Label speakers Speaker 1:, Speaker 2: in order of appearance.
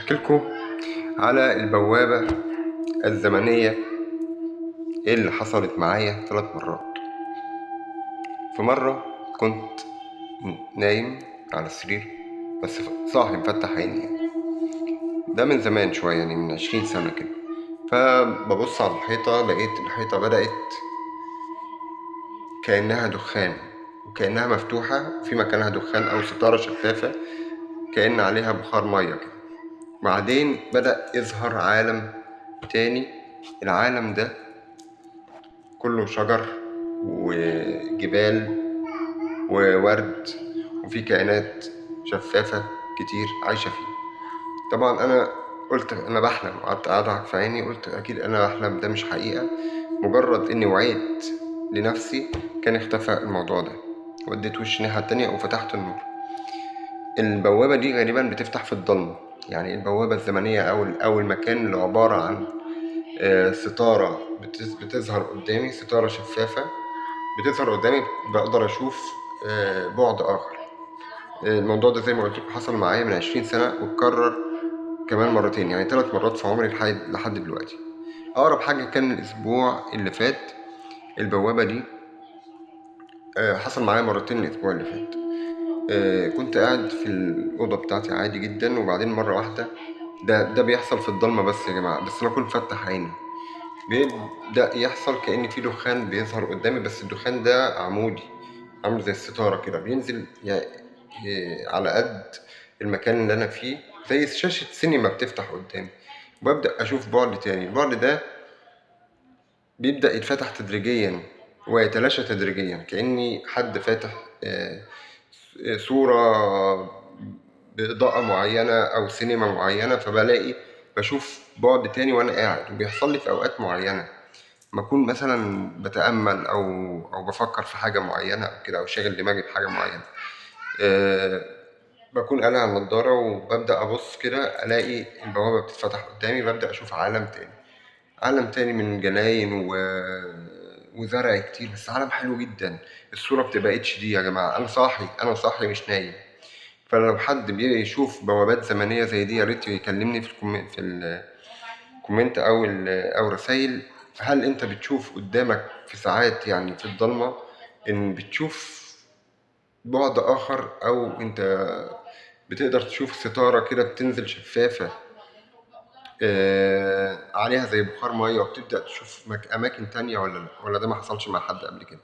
Speaker 1: احكيلكوا على البوابة الزمنية اللي حصلت معايا 3 مرات. في مرة كنت نايم على السرير بس صاحي مفتح عيني ده من زمان شوية يعني من 20 سنة كده. فببص على الحيطة لقيت الحيطة بدأت كأنها دخان وكأنها مفتوحة وفي مكانها دخان أو ستارة شفافة كأن عليها بخار مية كده. بعدين بدأ يظهر عالم تاني. العالم ده كله شجر وجبال وورد وفي كائنات شفافة كتير عايشة فيه. طبعا أنا قلت أنا بحلم، وقعدت أضحك في عيني، قلت أكيد أنا بحلم، ده مش حقيقة. مجرد إني وعيت لنفسي كان اختفى الموضوع ده، وديت وشي الناحية التانية وفتحت النور. البوابة دي غالبا بتفتح في الضلمة، يعني البوابة الزمنية أو المكان اللي عبارة عن ستارة بتظهر قدامي، ستارة شفافة بتظهر قدامي، بقدر أشوف بعد آخر. الموضوع ده زي ما قلت لكم حصل معايا من 20 سنة واتكرر كمان مرتين، يعني 3 مرات في عمري لحد دلوقتي. أقرب حاجة كان الأسبوع اللي فات. البوابة دي حصل معايا مرتين الأسبوع اللي فات. كنت قاعد في الأوضة بتاعتي عادي جدا، وبعدين مرة واحدة ده بيحصل في الضلمة بس يا جماعة، بس أنا كنت فتح عيني بيبدأ يحصل كأن في دخان بيظهر قدامي، بس الدخان ده عمودي عامل زي الستارة كده، بينزل على قد المكان اللي أنا فيه، زي شاشة سينما بتفتح قدامي، وببدأ أشوف بعد تاني. البعد ده بيبدأ يتفتح تدريجيا ويتلاشى تدريجيا، كأني حد فاتح صورة بإضاءة معينة أو سينما معينة، فبلاقي بشوف بعد تاني وأنا قاعد. وبيحصل لي في أوقات معينة ما أكون مثلا بتأمل أو بفكر في حاجة معينة أو كده، أو شاغل دماغي بحاجة معينة. بكون قالع النضارة وببدأ أبص كده، ألاقي البوابة بتتفتح قدامي، ببدأ أشوف عالم تاني من جناين وزرع كتير، بس عالم حلو جدا. الصورة بتبقى اتش دي يا جماعة، أنا صاحي مش نايم. فلو حد بيشوف بوابات زمنية زي دي، يا ريت يكلمني في الكومنت أو رسايل. هل أنت بتشوف قدامك في ساعات يعني في الضلمة إن بتشوف بعد آخر، أو أنت بتقدر تشوف ستارة كده بتنزل شفافة عليها زي بخار مية، وبتبدأ تشوف أماكن تانية، ولا ده ما حصلش مع حد قبل كده؟